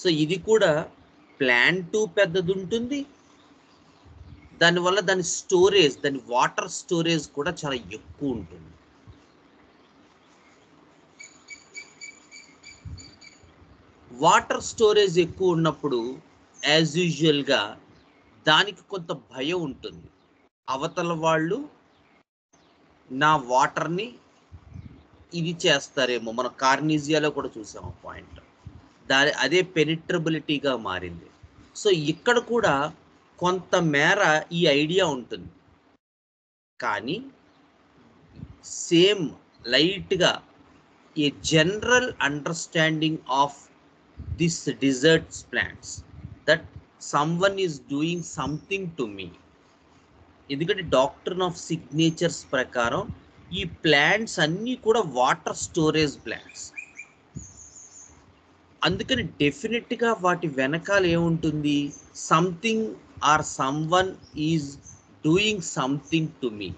So ఇది కూడా plant పెద్దది ఉంటుంది, దానివల్ల దాని స్టోరేజ్, దాని వాటర్ స్టోరేజ్ కూడా చాలా ఎక్కువ ఉంటుంది. వాటర్ స్టోరేజ్ ఎక్కువ ఉన్నప్పుడు యాజ్ యూజువల్గా దానికి కొంత భయం ఉంటుంది. అవతల వాళ్ళు నా వాటర్ని ఇది చేస్తారేమో. మన కార్నీజియాలో కూడా చూసాం ఆ పాయింట్. అదే పెనిట్రబిలిటీగా మారింది. సో ఇక్కడ కూడా కొంత మేర ఈ ఐడియా ఉంటుంది, కానీ సేమ్ లైట్గా a general understanding of this deserts plants that someone is doing something to me. ఎందుకంటే డాక్ట్రిన్ ఆఫ్ సిగ్నేచర్స్ ప్రకారం ఈ ప్లాంట్స్ అన్నీ కూడా వాటర్ స్టోరేజ్ ప్లాంట్స్. అందుకని డెఫినెట్గా వాటి వెనకాల ఏముంటుంది, something or someone is doing something to me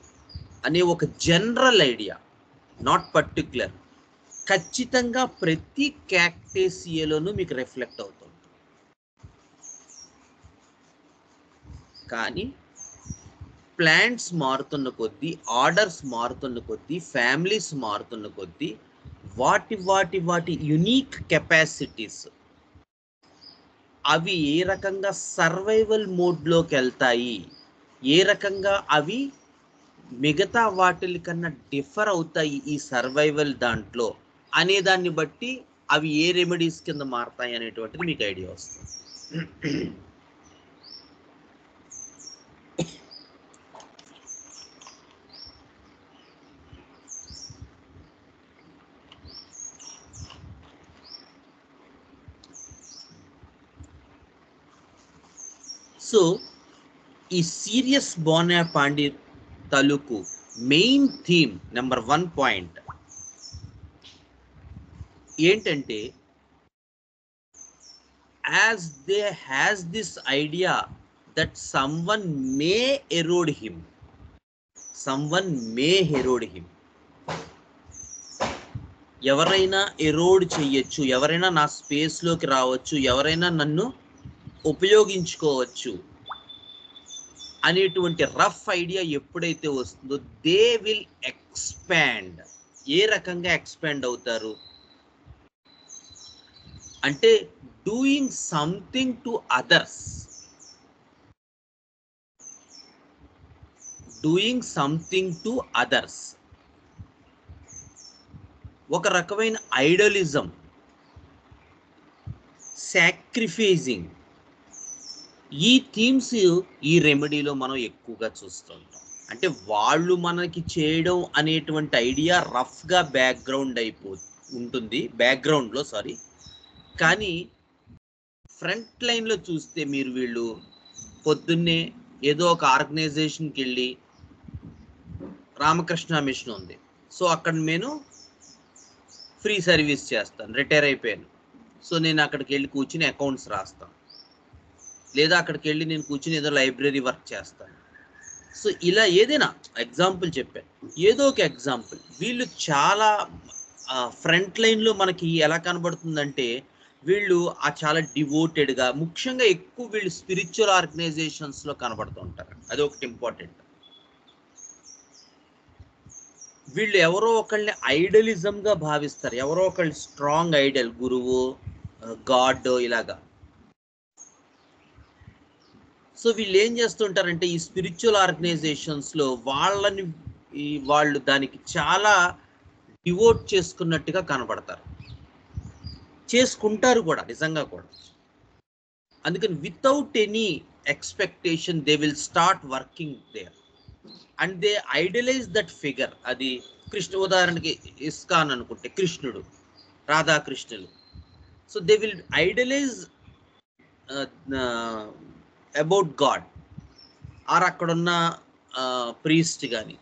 అనే ఒక జనరల్ ఐడియా, నాట్ పర్టిక్యులర్. ఖచ్చితంగా ప్రతి క్యాక్టేసియాలోనూ మీకు రిఫ్లెక్ట్ అవుతుంది. కానీ ప్లాంట్స్ మారుతున్న కొద్దీ, ఆర్డర్స్ మారుతున్న కొద్దీ, ఫ్యామిలీస్ మారుతున్న కొద్దీ వాటి యునీక్ కెపాసిటీస్ అవి ఏ రకంగా సర్వైవల్ మోడ్లోకి వెళ్తాయి, ఏ రకంగా అవి మిగతా వాటిల కన్నా డిఫర్ అవుతాయి ఈ సర్వైవల్ దాంట్లో అనే దాన్ని బట్టి అవి ఏ రెమెడీస్ కింద మారుతాయి అనేటువంటిది మీకు ఐడియా వస్తుంది. సో ఈ సీరియస్ బోనా పాండి తాలూకు మెయిన్ థీమ్ నెంబర్ 1 పాయింట్ ఏంటంటే, as they has this idea that someone may erode him, ఎవరైనా ఎరోడ్ చెయ్యొచ్చు, ఎవరైనా నా స్పేస్లోకి రావచ్చు, ఎవరైనా నన్ను ఉపయోగించుకోవచ్చు అనేటువంటి రఫ్ ఐడియా ఎప్పుడైతే వస్తుందో దే విల్ ఎక్స్పాండ్. ఏ రకంగా ఎక్స్పాండ్ అవుతారు అంటే డూయింగ్ సంథింగ్ టు అదర్స్, ఒక రకమైన ఐడలిజం, సాక్రిఫైజింగ్, ఈ థీమ్స్ ఈ రెమెడీలో మనం ఎక్కువగా చూస్తుంటాం. అంటే వాళ్ళు మనకి చేయడం అనేటువంటి ఐడియా రఫ్గా ఉంటుంది, బ్యాక్గ్రౌండ్లో కానీ ఫ్రంట్ లైన్లో చూస్తే మీరు వీళ్ళు పొద్దున్నే ఏదో ఒక ఆర్గనైజేషన్కి వెళ్ళి, రామకృష్ణ మిషన్ ఉంది, సో అక్కడ నేను ఫ్రీ సర్వీస్ చేస్తాను, రిటైర్ అయిపోయాను, సో నేను అక్కడికి వెళ్ళి కూర్చుని అకౌంట్స్ రాస్తాను, లేదా అక్కడికి వెళ్ళి నేను కూర్చుని ఏదో లైబ్రరీ వర్క్ చేస్తాను. సో ఇలా ఏదైనా ఎగ్జాంపుల్ చెప్పాను, ఏదో ఒక ఎగ్జాంపుల్. వీళ్ళు చాలా ఫ్రంట్ లైన్లో మనకి ఎలా కనబడుతుందంటే వీళ్ళు చాలా డివోటెడ్గా, ముఖ్యంగా ఎక్కువ వీళ్ళు స్పిరిచువల్ ఆర్గనైజేషన్స్లో కనబడుతూ ఉంటారు. అది ఒకటి ఇంపార్టెంట్. వీళ్ళు ఎవరో ఒకళ్ళని ఐడలిజంగా భావిస్తారు, ఎవరో ఒకళ్ళు స్ట్రాంగ్ ఐడల్, గురువు, గాడ్ ఇలాగా. సో వీళ్ళు ఏం చేస్తుంటారంటే ఈ స్పిరిచువల్ ఆర్గనైజేషన్స్లో వాళ్ళు దానికి చాలా డివోట్ చేసుకున్నట్టుగా కనబడతారు, చేసుకుంటారు కూడా నిజంగా కూడా. అందుకని without any expectation they will start working there and they idealize that figure. అది ఉదాహరణకి ఇస్కాన్ అనుకుంటే కృష్ణుడు, రాధాకృష్ణులు. So they will idealize about god or అక్కడున్న ప్రీస్ట్ కానీ,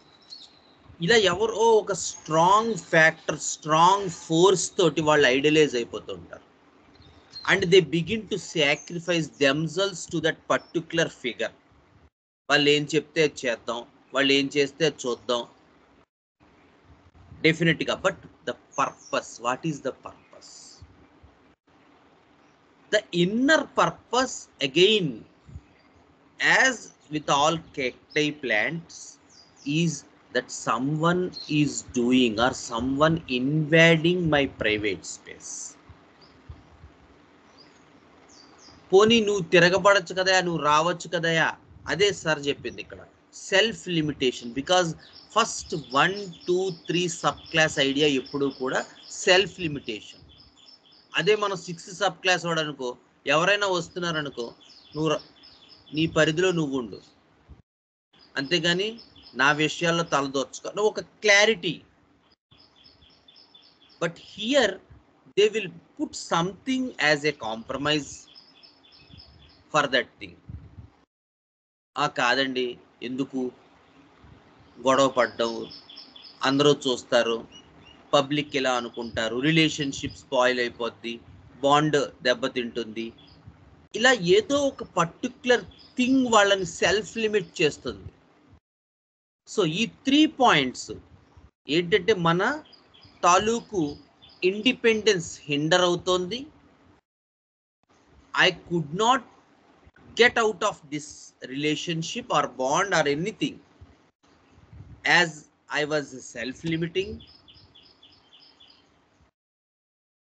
ఇలా ఎవరో ఒక స్ట్రాంగ్ ఫ్యాక్టర్, స్ట్రాంగ్ ఫోర్స్ తోటి వాళ్ళు ఐడలైజ్ అయిపోతుంటారు. And they begin to sacrifice themselves to that particular figure. వాళ్ళు ఏం చెప్తే అది చేద్దాం, వాళ్ళు ఏం చేస్తే అది చూద్దాం, డెఫినెట్గా. But the purpose, what is the purpose? The inner purpose, again, as with all cacti plants, is that someone is doing or someone invading my private space. పోనీ నువ్వు తిరగబడచ్చు కదయా, నువ్వు రావచ్చు కదయా, అదే సార్ చెప్పింది ఇక్కడ self limitation. Because first 1, 2, 3 sub class idea ఎప్పుడు కూడా self limitation. అదే మనం 6 సబ్ క్లాస్ వాడు అనుకో, ఎవరైనా వస్తున్నారనుకో, నువ్వు నీ పరిధిలో నువ్వు ఉండు, అంతేగాని నా విషయాల్లో తలదోర్చుకో, నువ్వు ఒక clarity. But here they will put something as a compromise for that thing. కాదండి, ఎందుకు గొడవ పడ్డం, అందరూ చూస్తారు, పబ్లిక్ ఇలా అనుకుంటారు, రిలేషన్షిప్ స్పాయిల్ అయిపోద్ది, బాండ్ దెబ్బతింటుంది, ఇలా ఏదో ఒక పర్టిక్యులర్ థింగ్ వాళ్ళని సెల్ఫ్ లిమిట్ చేస్తుంది. సో ఈ 3 పాయింట్స్ ఏంటంటే మన తాలూకు ఇండిపెండెన్స్ హిండర్ అవుతోంది. I could not get out of this relationship or bond or anything as I was self-limiting.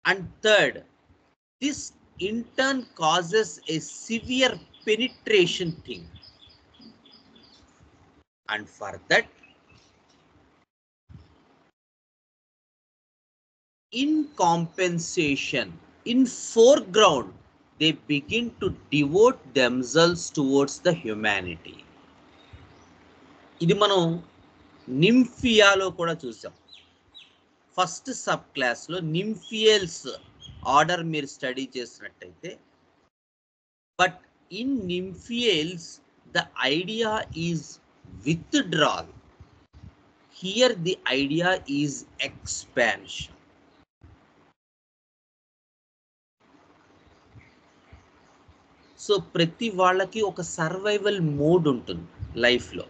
And third, this in turn causes a severe penetration thing. And for that, in compensation, in foreground, they begin to devote themselves towards the humanity. ఇది మనం నింఫియాలో కూడా చూసాం. First sub క్లాస్లో nymphaeales order మీరు study చేసినట్టయితే, but in nymphaeales the idea is withdrawal. Here the idea is expansion. So ప్రతి వాళ్ళకి ఒక సర్వైవల్ మోడ్ ఉంటుంది లైఫ్లో,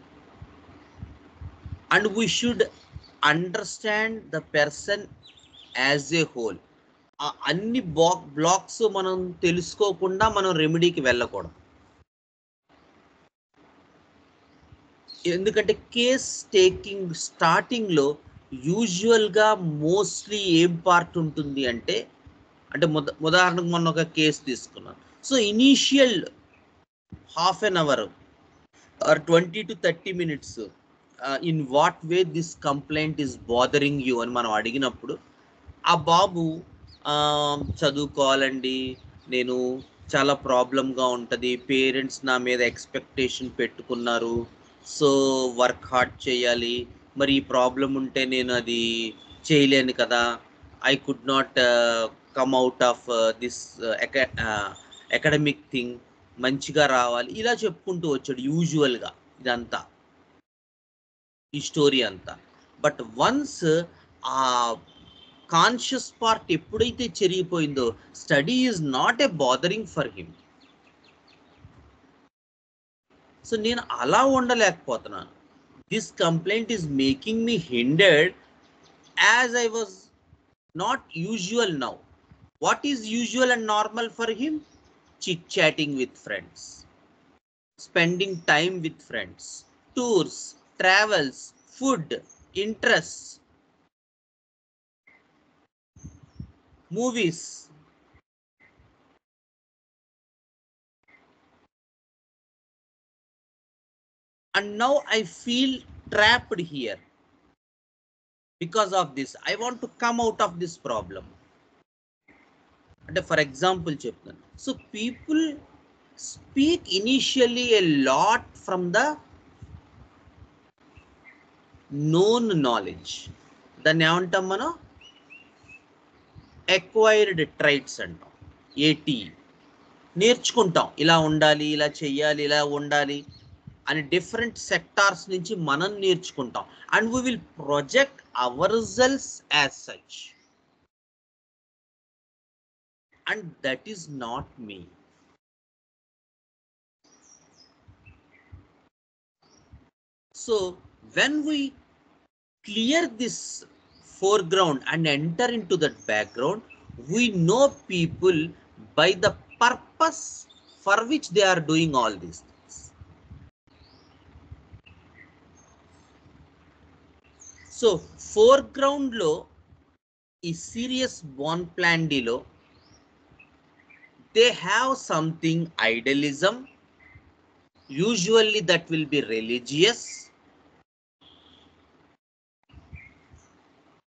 and we should understand the person as a whole. అన్ని బ్లాక్స్ మనం తెలుసుకోకుండా మనం రెమెడీకి వెళ్ళకూడదు. ఎందుకంటే కేస్ టేకింగ్ స్టార్టింగ్లో యూజువల్గా మోస్ట్లీ ఏం పార్ట్ ఉంటుంది అంటే ఉదాహరణకు మొన్న ఒక కేసు తీసుకున్నాను. So initial half an hour or 20 to 30 minutes in what way this complaint is bothering you అని మనం అడిగినప్పుడు, ఆ బాబు చదువుకోవాలండి, నేను చాలా ప్రాబ్లంగా ఉంటుంది, పేరెంట్స్ నా మీద ఎక్స్పెక్టేషన్ పెట్టుకున్నారు, సో వర్క్ హార్డ్ చేయాలి, మరి ఈ ప్రాబ్లం ఉంటే నేను అది చేయలేను కదా, I could not come out of this academic thing, మంచిగా రావాలి, ఇలా చెప్పుకుంటూ వచ్చాడు యూజువల్గా ఇదంతా, ఈ స్టోరీ అంతా. బట్ వన్స్ ఆ కాన్షియస్ పార్ట్ ఎప్పుడైతే చెరిగిపోయిందో, study is not a bothering for him. So నేను అలా ఉండలేకపోతున్నాను, this complaint is making me hindered as I was not usual now. What is usual and normal for him? chit-chatting with friends, spending time with friends, tours, travels, food, interests, movies. And now I feel trapped here because of this. I want to come out of this problem. అంటే for example చెప్తాను. So people speak initially a lot from the known knowledge. దాన్ని ఏమంటాం మనం? Acquired ట్రైట్స్ అంటాం, ఏటీ. నేర్చుకుంటాం, ఇలా ఉండాలి, ఇలా చెయ్యాలి, ఇలా ఉండాలి అని డిఫరెంట్ సెక్టార్స్ నుంచి మనం నేర్చుకుంటాం. And we will project ourselves as such. And that is not me. So when we clear this foreground and enter into that background, we know people by the purpose for which they are doing all these things. So foreground lo is serious born plan D lo they have something idealism, usually that will be religious.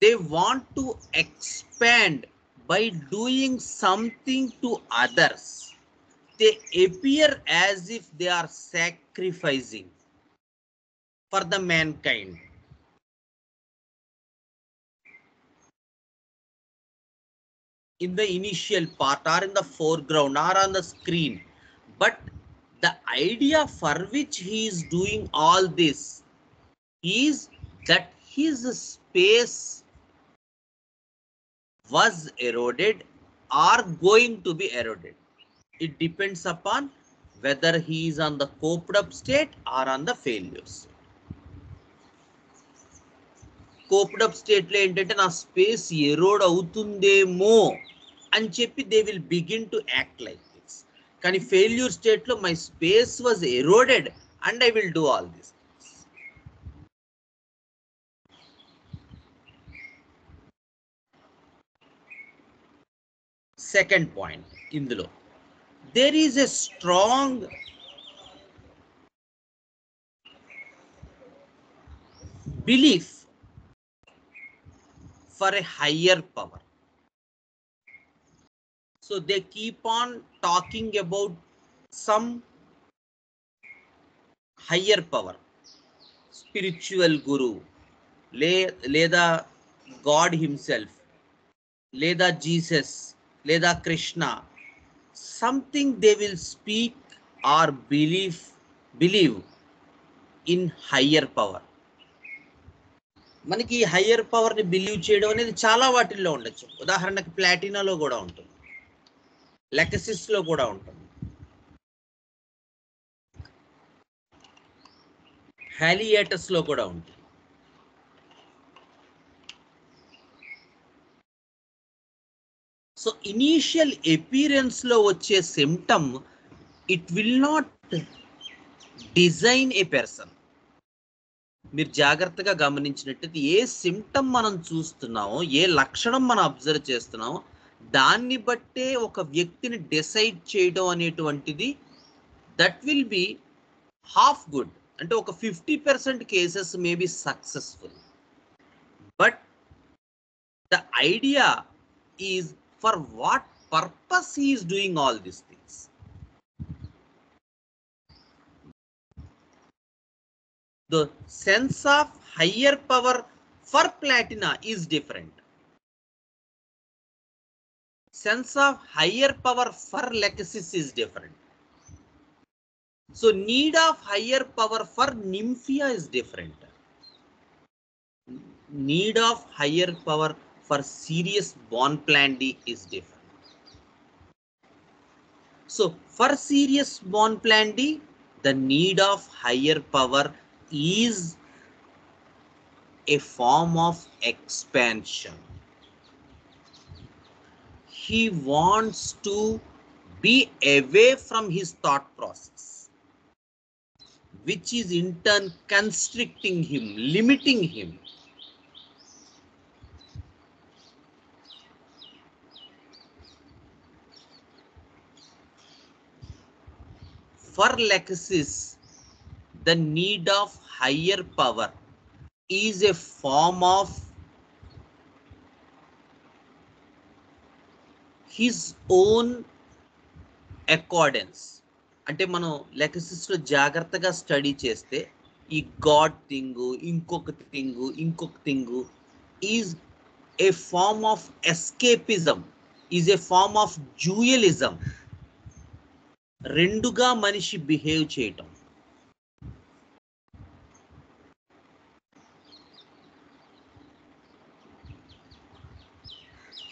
They want to expand by doing something to others. They appear as if they are sacrificing for the mankind. In the initial part or in the foreground or on the screen, but the idea for which he is doing all this is that his space was eroded or going to be eroded. It depends upon whether he is on the coped up state or on the failure state. Coped up state లో ఏంటంటే నా space Erode అవుతుందేమో అని చెప్పి they will begin to act like this. కానీ failure state లో my space was eroded and I will do all this. Second point ఇందులో there is a strong belief for a higher power. So they keep on talking about some higher power, spiritual guru, లేదా God himself, లేదా Jesus, లేదా Krishna. Something they will speak or believe in higher power. మనకి higher power ని believe చేయడం అనేది చాలా వాటిల్లో ఉండొచ్చు. ఉదాహరణకి ప్లాటినాలో కూడా ఉంటుంది, లెకసిస్ లో కూడా ఉంటుంది, హాలియాటస్ లో కూడా ఉంటుంది. సో ఇనీషియల్ అపీరెన్స్ లో వచ్చే symptom it will not design A person. మీరు జాగ్రత్తగా గమనించినట్టయితే ఏ సిమ్టమ్ మనం చూస్తున్నామో, ఏ లక్షణం మనం అబ్జర్వ్ చేస్తున్నామో దాన్ని బట్టే ఒక వ్యక్తిని డిసైడ్ చేయడం అనేటువంటిది that will be half good. అంటే ఒక 50% cases may be successful, but the idea is for what purpose he is doing all these things. The sense of higher power for Platina is different. Sense of higher power for Lexis is different. So need of higher power for Nymphia is different. Need of higher power for Sirius Bonplandy is different. So for Sirius Bonplandy, the need of higher power is a form of expansion. He wants to be away from his thought process, which is in turn constricting him, limiting him. For Lexis, the need of higher power is a form of his own accordance. అంటే మనం లెక్సిస్లో జాగ్రత్తగా study చేస్తే ఈ god thing, ఇంకొక thing is a form of escapism, is a form of dualism. రెండుగా మనిషి behave చేయటం.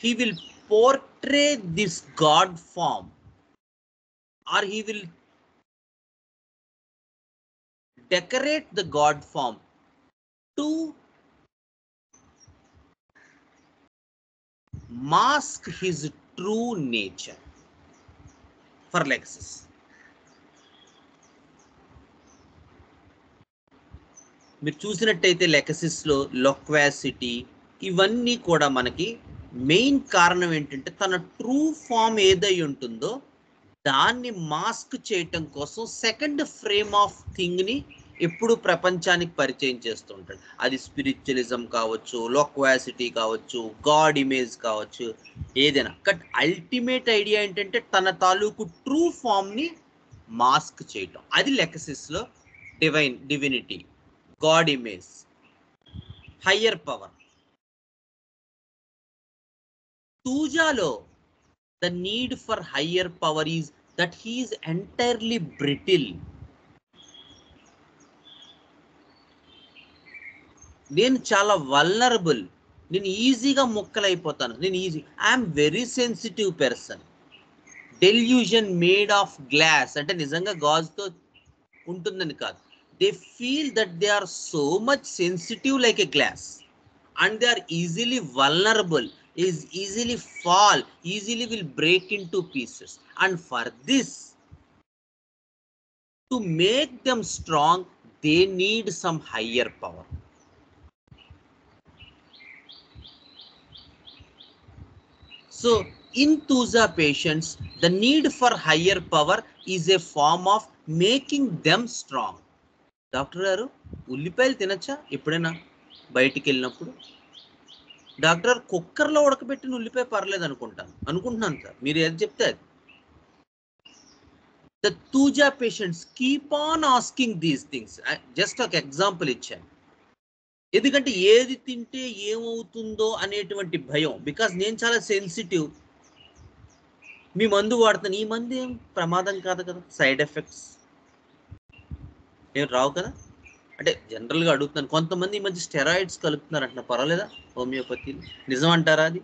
He will portray this God form, or he will decorate the God form to mask his true nature. For Lexus. మీరు చూసినట్టయితే లెకసిస్లో లొక్వాసిటీ ఇవన్నీ కూడా మనకి main కారణం ఏంటంటే తన ట్రూ ఫామ్ ఏదై ఉంటుందో దాన్ని మాస్క్ చేయటం కోసం సెకండ్ ఫ్రేమ్ ఆఫ్ థింగ్ని ఎప్పుడు ప్రపంచానికి పరిచయం చేస్తూ ఉంటాడు. అది స్పిరిచువలిజం కావచ్చు, లొక్వాసిటీ కావచ్చు, గాడ్ ఇమేజ్ కావచ్చు, ఏదైనా. బట్ అల్టిమేట్ ఐడియా ఏంటంటే తన తాలూకు ట్రూ ఫామ్ని మాస్క్ చేయటం. అది లెకసిస్లో divinity, god image, higher power. తూజాలో the need for higher power is that he is entirely brittle. నేను చాలా వల్నరబుల్, నేను ఈజీగా ముక్కలైపోతాను, నేను I'm very sensitive person. Delusion made of glass అంటే నిజంగా గాజుతో ఉంటుందని కాదు. They feel that they are so much sensitive like a glass and they are easily vulnerable, is easily fall, easily will break into pieces. And for this, to make them strong, they need some higher power. So in Tuja patients, the need for higher power is a form of making them strong. Doctor గారు ఉల్లిపాయలు తినచ్చా ఎప్పుడైనా బయటికి వెళ్ళినప్పుడు? Doctor కుక్కర్లో ఉడకబెట్టిన ఉల్లిపాయ పర్లేదు అనుకుంటున్నాను సార్, మీరు ఏది చెప్తే అది. The thuja patients keep on asking these things. Just ఒక ఎగ్జాంపుల్ ఇచ్చాను, ఎందుకంటే ఏది తింటే ఏమవుతుందో అనేటువంటి భయం. బికాజ్ నేను చాలా సెన్సిటివ్. మీ మందు వాడుతాను, ఈ మందు ఏం ప్రమాదం కాదు కదా, సైడ్ ఎఫెక్ట్స్ ఏం రావు కదా అంటే జనరల్గా అడుగుతున్నాను. కొంతమంది ఈ మధ్య స్టెరాయిడ్స్ కలుపుతున్నారు అంటున్నా, పర్వాలేదా హోమియోపతిలో? నిజం అంటారా అది?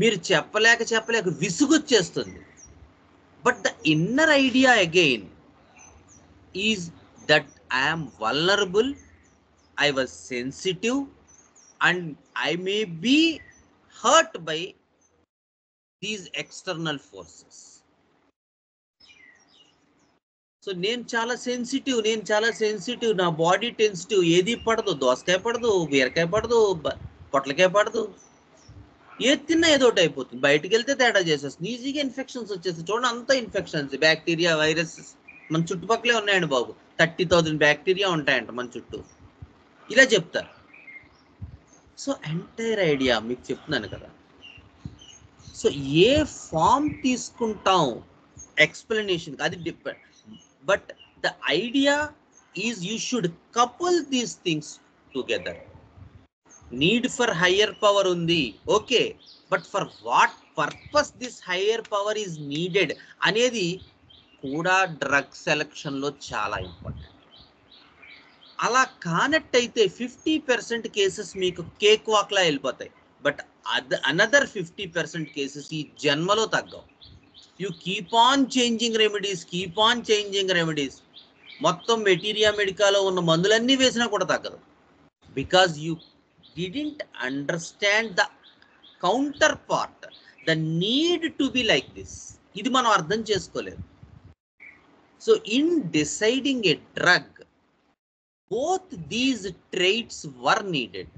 మీరు చెప్పలేక విసుగొచ్చేస్తుంది. But the inner idea again is that I'm vulnerable, I was sensitive and I may be hurt by these external forces. So నేను చాలా సెన్సిటివ్, నా బాడీ టెన్సిటివ్, ఏది పడదు, దోసకాయ పడదు, బీరకాయ పడదు, పొట్లకాయ పడదు, ఏది తిన్నా ఏదో ఒకటి అయిపోతుంది. బయటికి వెళ్తే తేడా చేసేస్తుంది, ఈజీగా ఇన్ఫెక్షన్స్ వచ్చేస్తుంది. చూడండి అంతా ఇన్ఫెక్షన్స్, బ్యాక్టీరియా, వైరసెస్ మన చుట్టుపక్కలే ఉన్నాయండి బాబు. 30,000 బ్యాక్టీరియా ఉంటాయంట మన చుట్టూ, ఇలా చెప్తారు. సో ఎంటైర్ ఐడియా మీకు చెప్తున్నాను కదా. సో ఏ ఫామ్ తీసుకుంటాం ఎక్స్ప్లెనేషన్ అది depend. But the idea is you should couple these things together. Need for higher power undi, okay, but for what purpose this higher power is needed anedi kuda drug selection lo chala important. Ala kaanattaithe 50% cases meeku cake walk la elipothayi, but another 50% cases ee janmalo taggavu. You keep on changing remedies. మొత్తం materia మెడికాలో ఉన్న మందులన్నీ వేసినా కూడా తగ్గదు. Because you didn't understand the counter part, the need to be like this. ఇది మనం అర్థం చేసుకోలేదు. So in deciding a drug, both these traits were needed.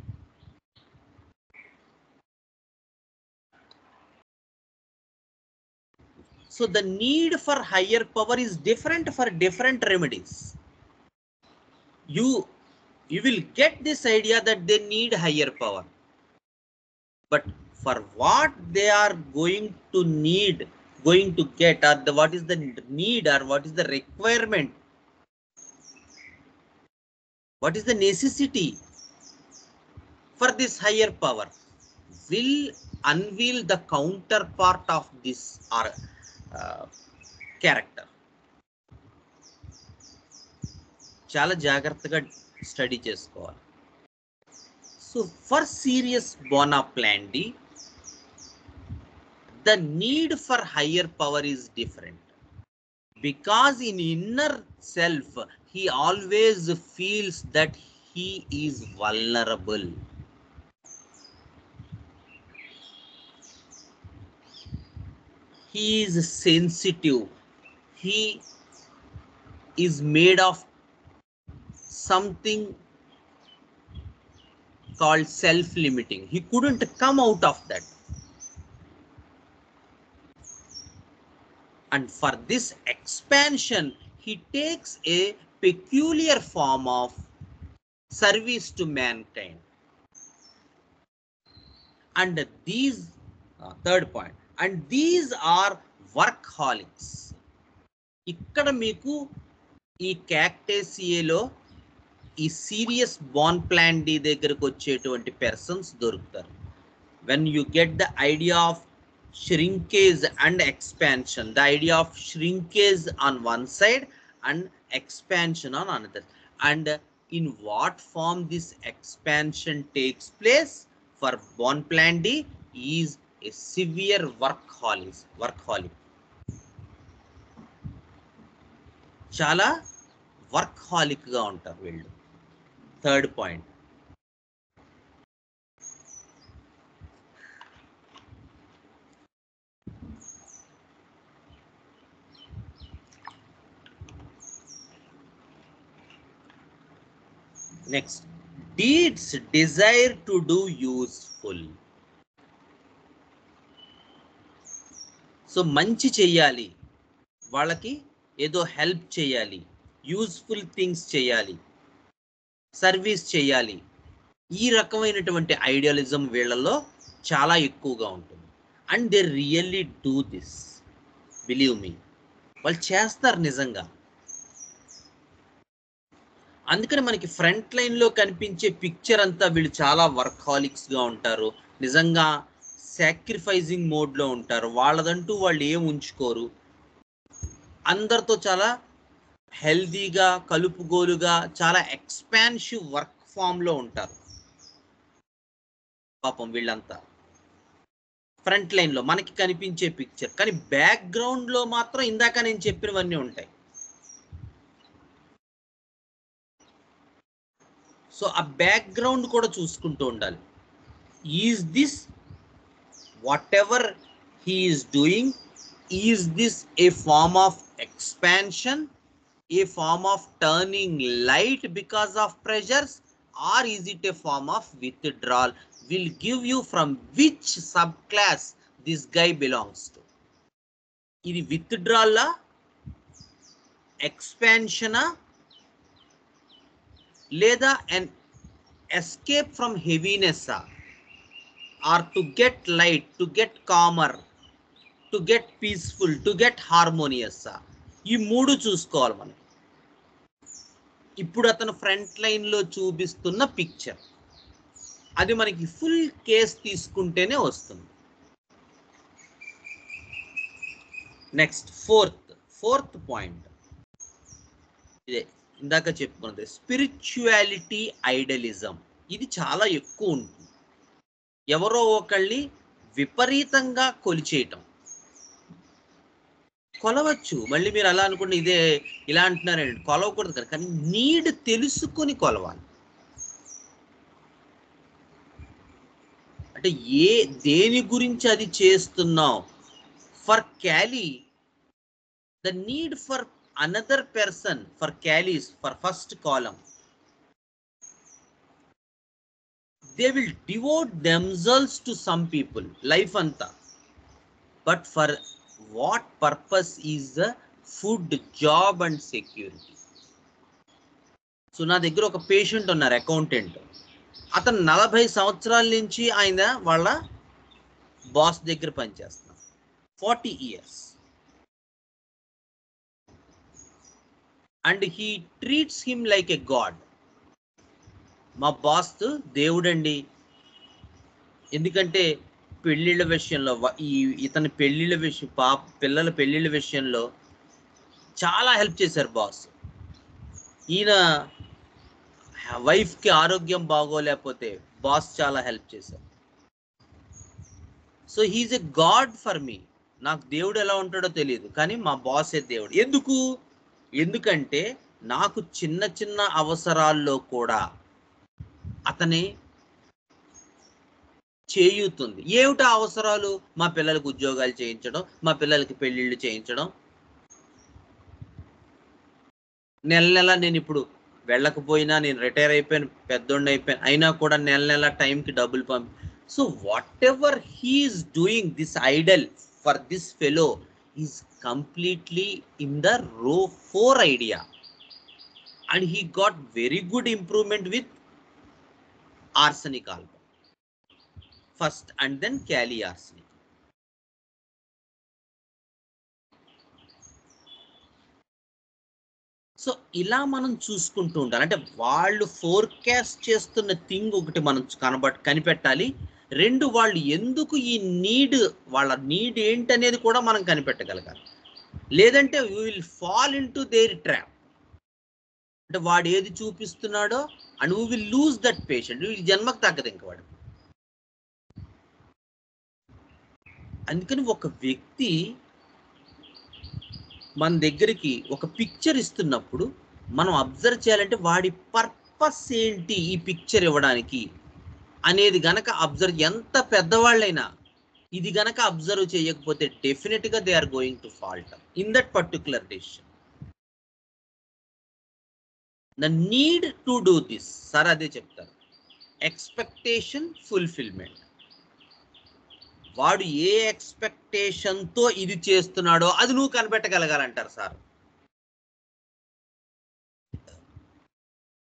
So the need for higher power is different for different remedies. You will get this idea that they need higher power, but for what they are going to get, or what is the need, or what is the requirement, what is the necessity for this higher power, will unveil the counterpart of this or character. చాలా జాగ్రత్తగా study చేసుకోవాలి. So for serious బోనాప్లాండి, the need for higher power is different, because in inner self he always feels that he is vulnerable. he is sensitive, he is made of something called self-limiting. He couldn't come out of that. And for this expansion, he takes a peculiar form of service to mankind. And these, third point, and these are workaholics. ఇక్కడ మీకు ఈ క్యాక్టేసియేలో ఈ serious bone plan D దగ్గరకు వచ్చేటువంటి persons దొరుకుతారు. when you get the idea of shrinkage and expansion, the idea of shrinkage on one side and expansion on another, and in what form this expansion takes place for Bonpland is a severe workaholic. చాలా వర్క్హాలిక్ గా ఉంటారు వీళ్ళు. Third point, next, deeds desire to do useful. So మంచి చెయ్యాలి, వాళ్ళకి ఏదో help చేయాలి, useful things చేయాలి, సర్వీస్ చేయాలి, ఈ రకమైనటువంటి ఐడియాలిజం వీళ్ళలో చాలా ఎక్కువగా ఉంటుంది. And they really do this, believe me, వాళ్ళు చేస్తారు నిజంగా. అందుకని మనకి ఫ్రంట్ లైన్లో కనిపించే పిక్చర్ అంతా వీళ్ళు చాలా వర్క్హాలిక్స్గా ఉంటారు, నిజంగా సాక్రిఫైజింగ్ మోడ్లో ఉంటారు, వాళ్ళదంటూ వాళ్ళు ఏం ఉంచుకోరు, అందరితో చాలా హెల్దీగా కలుపుగోలుగా చాలా ఎక్స్పాన్సివ్ వర్క్ ఫామ్లో ఉంటారు పాపం వీళ్ళంతా ఫ్రంట్ లైన్లో మనకి కనిపించే పిక్చర్. కానీ బ్యాక్గ్రౌండ్లో మాత్రం ఇందాక నేను చెప్పినవన్నీ ఉంటాయి. సో ఆ బ్యాక్గ్రౌండ్ కూడా చూసుకుంటూ ఉండాలి. Is this whatever he is doing, is this a form of expansion, a form of turning light because of pressures, or is it a form of withdrawal? Will give you from which subclass this guy belongs to. ఇది withdrawal la, expansion a, లేదా an escape from heaviness a, or to get light, to get calmer, to get peaceful, to get harmonious. ఈ మూడు చూసుకోవాలి మనం. ఇప్పుడు అతను front లైన్లో చూపిస్తున్న పిక్చర్ అది మనకి ఫుల్ కేస్ తీసుకుంటేనే వస్తుంది. నెక్స్ట్ ఫోర్త్ పాయింట్, ఇదే ఇందాక చెప్పుకున్నది, స్పిరిచువాలిటీ ఐడలిజం. ఇది చాలా ఎక్కువ ఉంటుంది. ఎవరో ఒకళ్ళని విపరీతంగా కొలిచేయటం. కొలవచ్చు, మళ్ళీ మీరు అలా అనుకోండి, ఇదే ఇలా అంటున్నారండి, కొలవకూడదు కదా, కానీ నీడ్ తెలుసుకొని కొలవాలి. అంటే దేని గురించి అది చేస్తున్నావు. ఫర్ క్యాలీ the need for another person, for క్యాలీస్, ఫర్ ఫస్ట్ కాలం, they will devote themselves to some people life అంతా. But for what purpose is the food, job and security. సో నా దగ్గర ఒక పేషెంట్ ఉన్నారు, అకౌంటెంట్. అతను 40 సంవత్సరాల నుంచి ఆయన వాళ్ళ బాస్ దగ్గర పనిచేస్తున్నారు, 40 years. And he treats him like a God. మా బాస్ దేవుడండి. ఎందుకంటే పెళ్ళిళ్ళ విషయంలో, ఇతని పెళ్ళిళ్ళ విషయం, పిల్లల పెళ్ళిళ్ళ విషయంలో చాలా హెల్ప్ చేశారు బాస్. ఈయన వైఫ్కి ఆరోగ్యం బాగోలేకపోతే బాస్ చాలా హెల్ప్ చేశారు. So he is a god for me. నాకు దేవుడు ఎలా ఉంటాడో తెలియదు, కానీ మా బాసే దేవుడు. ఎందుకంటే నాకు చిన్న చిన్న అవసరాల్లో కూడా అతని చేయుతుంది. ఏమిటా అవసరాలు? మా పిల్లలకు ఉద్యోగాలు చేయించడం, మా పిల్లలకి పెళ్ళిళ్ళు చేయించడం. నెల నెల నేను ఇప్పుడు వెళ్ళకపోయినా, నేను రిటైర్ అయిపోయాను, పెద్దోడిని అయిపోయాను, అయినా కూడా నెల నెల టైంకి డబ్బులు so whatever he is doing this idol for this fellow is completely in the row 4 idea. And he got very good improvement with arsenic album first and then Kali arsenic. So ఇలా మనం చూసుకుంటూ ఉండాలి. అంటే వాళ్ళు forecast చేస్తున్న thing ఒకటి మనం కనిపెట్టాలి. 2 వాళ్ళు ఎందుకు ఈ వాళ్ళ నీడ్ ఏంటనేది కూడా మనం కనిపెట్టగలగాలి. లేదంటే we will fall into their trap. అంటే వాడు ఏది చూపిస్తున్నాడో and we will lose that patient. జన్మకు తగ్గదు ఇంక వాడు. అందుకని ఒక వ్యక్తి మన దగ్గరికి ఒక పిక్చర్ ఇస్తున్నప్పుడు మనం అబ్జర్వ్ చేయాలంటే వాడి పర్పస్ ఏంటి ఈ పిక్చర్ ఇవ్వడానికి అనేది గనక అబ్జర్వ్, ఎంత పెద్దవాళ్ళైనా ఇది గనక అబ్జర్వ్ చేయకపోతే డెఫినెట్గా they are going to fault in that particular decision. The need to do this sir అదే చెప్తారు, ఎక్స్పెక్టేషన్ ఫుల్ఫిల్మెంట్. వాడు ఏ ఎక్స్పెక్టేషన్తో ఇది చేస్తున్నాడో అది నువ్వు కనిపెట్టగలగాలంటారు సార్.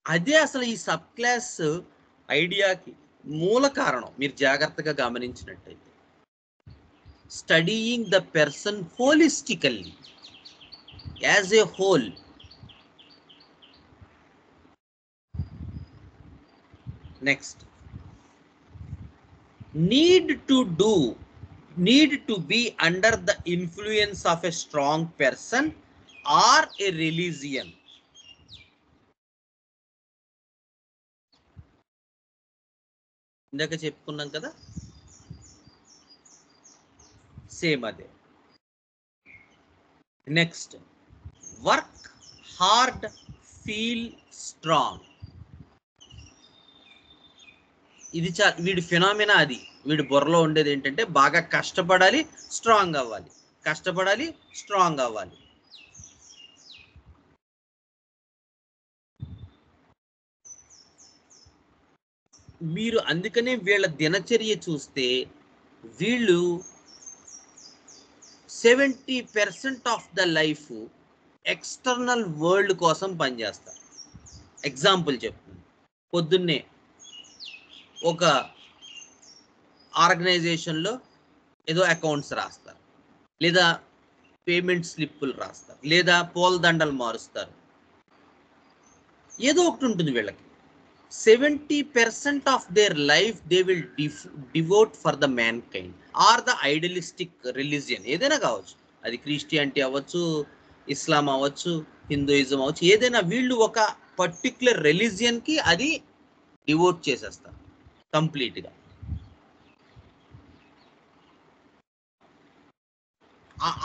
అదే అసలు ఈ సబ్ క్లాస్ ఐడియాకి మూల కారణం. మీరు జాగ్రత్తగా గమనించినట్టయితే studying the person holistically as a whole. Next, need to be under the influence of a strong person or a religion. ఇందాక చెప్పుకున్నాం కదా, సేమ్ అదే. Next, work hard, feel strong. ఇది వీడి ఫినామినా. అది వీడి బుర్రలో ఉండేది ఏంటంటే బాగా కష్టపడాలి, స్ట్రాంగ్ అవ్వాలి, కష్టపడాలి, స్ట్రాంగ్ అవ్వాలి. మీరు అందుకనే వీళ్ళ దినచర్య చూస్తే వీళ్ళు 70% of the life external world కోసం పనిచేస్తారు. ఎగ్జాంపుల్ చెప్తాను, పొద్దున్నే ఒక ఆర్గనైజేషన్లో ఏదో అకౌంట్స్ రాస్తారు, లేదా పేమెంట్ స్లిప్పులు రాస్తారు, లేదా పూలదండలు మారుస్తారు, ఏదో ఒకటి ఉంటుంది వీళ్ళకి. 70% of their life they will devote for the mankind or the idealistic religion. ఏదైనా కావచ్చు, అది క్రిస్టియానిటీ అవ్వచ్చు, ఇస్లాం అవ్వచ్చు, హిందూయిజం అవ్వచ్చు, ఏదైనా. వీళ్ళు ఒక పర్టిక్యులర్ రిలీజియన్కి అది డివోట్ చేసేస్తారు కంప్లీట్గా.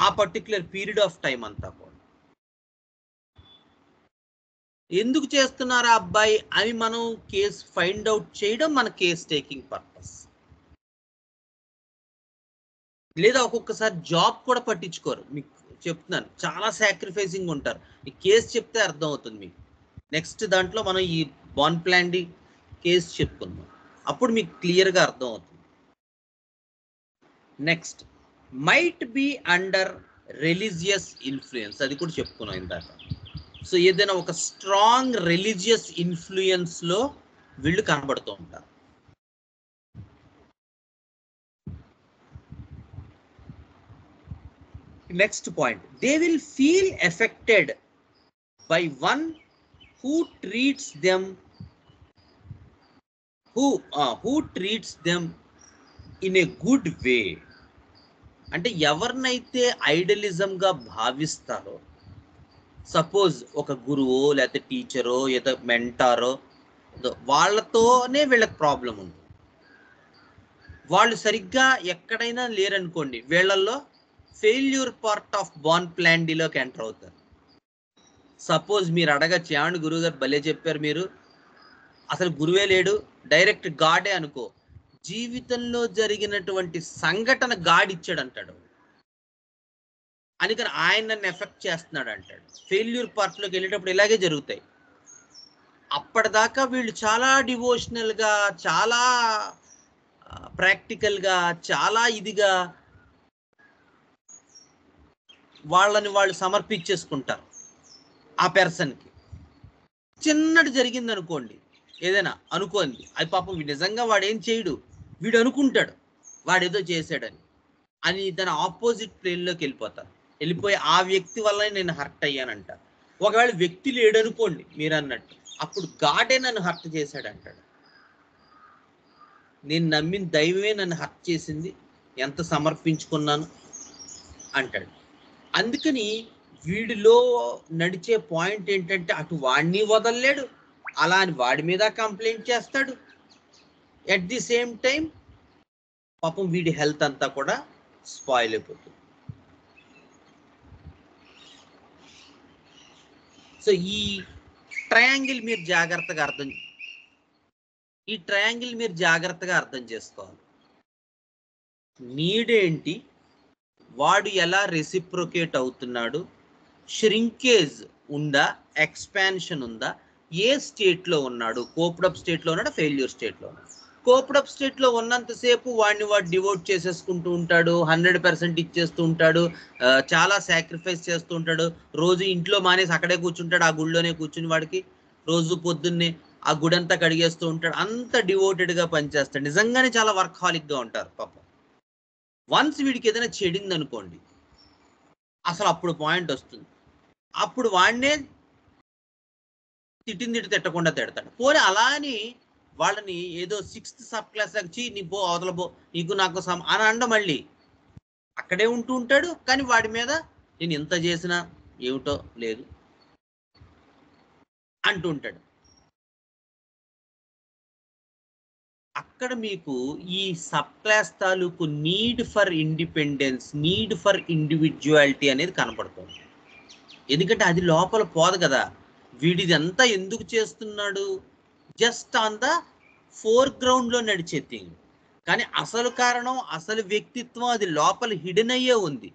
ఆ పర్టిక్యులర్ పీరియడ్ ఆఫ్ టైం అంతా కూడా ఎందుకు చేస్తున్నారా అబ్బాయి అని మనం కేసు ఫైండ్ అవుట్ చేయడం మన కేస్ టేకింగ్ పర్పస్. లేదా ఒక్కొక్కసారి జాబ్ కూడా పట్టించుకోరు. మీకు చెప్తున్నాను, చాలా సాక్రిఫైసింగ్ ఉంటారు. ఈ కేసు చెప్తే అర్థం అవుతుంది మీకు. నెక్స్ట్ దాంట్లో మనం ఈ బాన్ ప్లాండి కేసు చెప్పుకుందాం, అప్పుడు మీకు క్లియర్గా అర్థం అవుతుంది. Next, might be under religious influence. అది కూడా చెప్పుకున్నాం ఇందాక. సో ఏదైనా ఒక స్ట్రాంగ్ రిలీజియస్ ఇన్ఫ్లుయెన్స్లో వీళ్ళు కనబడుతూ ఉంటారు. Next point, they will feel affected by one who treats them in a good way. అంటే ఎవరినైతే ఐడలిజంగా భావిస్తారో, సపోజ్ ఒక గురువో లేకపోతే టీచరో లేదా మెంటారో, వాళ్ళతోనే వీళ్ళకి ప్రాబ్లం ఉంది. వాళ్ళు సరిగ్గా ఎక్కడైనా లేరనుకోండి, వీళ్ళల్లో ఫెయిల్యూర్ పార్ట్ ఆఫ్ బాన్ ప్లాండీలోకి ఎంటర్ అవుతారు. సపోజ్ మీరు అడగచ్చు, ఏమండి గురువు గారు భలే చెప్పారు, మీరు అసలు గురువే లేడు, డైరెక్ట్ గాడే అనుకో. జీవితంలో జరిగినటువంటి సంఘటన గాడిచ్చాడు అంటాడు. అందుకని ఆయన నన్ను ఎఫెక్ట్ చేస్తున్నాడు అంటాడు. ఫెయిల్యూర్ పార్ట్లోకి వెళ్ళేటప్పుడు ఇలాగే జరుగుతాయి. అప్పటిదాకా వీళ్ళు చాలా డివోషనల్గా, చాలా ప్రాక్టికల్గా, చాలా ఇదిగా వాళ్ళని వాళ్ళు సమర్పించేసుకుంటారు ఆ పర్సన్కి. చిన్నది జరిగింది అనుకోండి, ఏదైనా అనుకోండి, అది పాపం నిజంగా వాడేం చేయడు, వీడు అనుకుంటాడు వాడేదో చేశాడని, అని దాని ఆపోజిట్ ప్లేన్లోకి వెళ్ళిపోయి ఆ వ్యక్తి వల్ల నేను హర్ట్ అయ్యానంట. ఒకవేళ వ్యక్తి లేడనుకోండి మీరు అన్నట్టు, అప్పుడు గాడే నన్ను హర్ట్ చేశాడంటాడు. నేను నమ్మిన దైవమే నన్ను హర్ట్ చేసింది, ఎంత సమర్పించుకున్నాను అంటాడు. అందుకని వీడిలో నడిచే పాయింట్ ఏంటంటే, అటు వాడిని వదలలేడు, అలా అని వాడి మీద కంప్లైంట్ చేస్తాడు. ఎట్ ది సేమ్ టైం పాపం వీడి హెల్త్ అంతా కూడా స్పాయిల్ అయిపోతుంది. సో ఈ ట్రయాంగిల్ మీరు జాగ్రత్తగా అర్థం చేసుకోవాలి. నీడ్ ఏంటి, వాడు ఎలా రెసిప్రొకేట్ అవుతున్నాడు, ష్రింకేజ్ ఉందా, ఎక్స్పాన్షన్ ఉందా, ఏ స్టేట్లో ఉన్నాడు, కోప్డప్ స్టేట్లో ఉన్నాడు, ఫెయిల్యూర్ స్టేట్లో ఉన్నాడు. కోప్డప్ స్టేట్లో ఉన్నంతసేపు వాడిని వాడు డివోట్ చేసేసుకుంటూ ఉంటాడు, 100% ఇచ్చేస్తూ ఉంటాడు, చాలా సాక్రిఫైస్ చేస్తూ ఉంటాడు. రోజు ఇంట్లో మానేసి అక్కడే కూర్చుంటాడు, ఆ గుళ్ళోనే కూర్చుని వాడికి రోజు పొద్దున్నే ఆ గుడంతా కడిగేస్తూ ఉంటాడు, అంత డివోటెడ్గా పనిచేస్తాడు. నిజంగానే చాలా వర్క్హాలిక్గా ఉంటారు పాపం. వన్స్ వీడికి ఏదైనా చెడింది అనుకోండి, అసలు అప్పుడు పాయింట్ వస్తుంది, అప్పుడు వాడినే తిట్టకుండా తిడతాడు. పోనీ అలా అని వాళ్ళని ఏదో 6th సబ్ క్లాస్ లాగా నీ పో అవతల పో, నీకు నాకు అని అండ, మళ్ళీ అక్కడే ఉంటూ ఉంటాడు. కానీ వాడి మీద నేను ఎంత చేసినా ఏమిటో లేదు అంటూ ఉంటాడు. అక్కడ మీకు ఈ సబ్ క్లాస్ తాలూకు need for independence, need for individuality అనేది కనపడుతుంది. ఎందుకంటే అది లోపల పోదు కదా. వీడిదంతా ఎందుకు చేస్తున్నాడు, జస్ట్ ఆన్ ద ఫోర్గ్రౌండ్లో నడిచే థింగ్, కానీ అసలు కారణం, అసలు వ్యక్తిత్వం అది లోపల హిడెన్ అయ్యే ఉంది.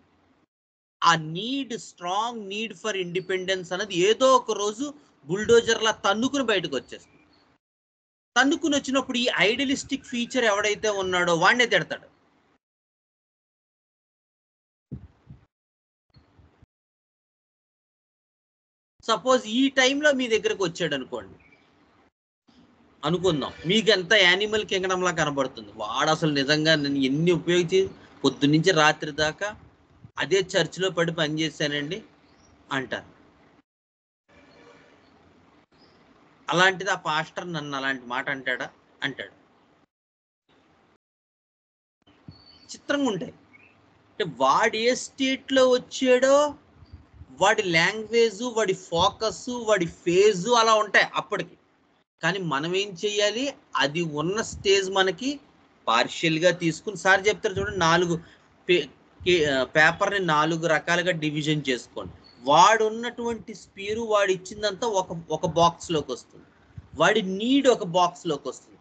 ఆ need, strong need for independence అనేది ఏదో ఒక రోజు బుల్డోజర్లా తన్నుకుని బయటకు వచ్చేస్తుంది. తన్నుకుని వచ్చినప్పుడు ఈ ఐడియలిస్టిక్ ఫీచర్ ఎవడైతే ఉన్నాడో వాడినే తిడతాడు. సపోజ్ ఈ టైంలో మీ దగ్గరకు వచ్చాడు అనుకోండి, అనుకుందాం, మీకు ఎంత యానిమల్ కింగడంలా కనబడుతుంది. వాడు అసలు నిజంగా నేను ఎన్ని ఉపయోగించి పొద్దున్నుంచి రాత్రి దాకా అదే చర్చిలో పడి పనిచేశానండి అంటారు. అలాంటిది ఆ పాస్టర్ నన్ను అలాంటి మాట అంటాడా? అంటాడు. చిత్రంగా ఉంటాయి. అంటే వాడు ఏ స్టేట్లో వచ్చాడో వాడి లాంగ్వేజు, వాడి ఫోకస్, వాడి ఫేజు అలా ఉంటాయి అప్పటికి. కానీ మనం ఏం చెయ్యాలి, అది ఉన్న స్టేజ్ మనకి పార్షియల్గా తీసుకుని, సార్ చెప్తారు చూడండి, 4 పేపర్ని 4 రకాలుగా డివిజన్ చేసుకోండి. వాడు ఉన్నటువంటి స్పీరు, వాడు ఇచ్చిందంతా ఒక బాక్స్లోకి వస్తుంది, వాడి నీడ్ ఒక బాక్స్లోకి వస్తుంది,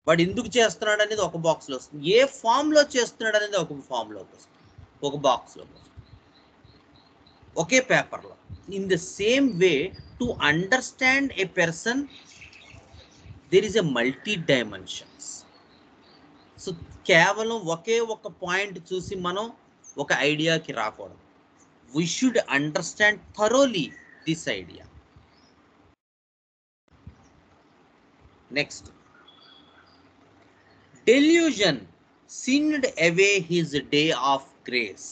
వాడు ఎందుకు చేస్తున్నాడు అనేది ఒక బాక్స్లో వస్తుంది, ఏ ఫామ్లో చేస్తున్నాడు అనేది ఒక ఫామ్లోకి వస్తుంది, ఒక బాక్స్లోకి వస్తుంది, ఒకే పేపర్లో. In the same way, to understand a person there is a multi dimensions. So కేవలం ఒకే ఒక పాయింట్ చూసి మనం ఒక ఐడియాకి రాకూడదు. We should understand thoroughly this idea. Next, delusion sinned away his day of grace.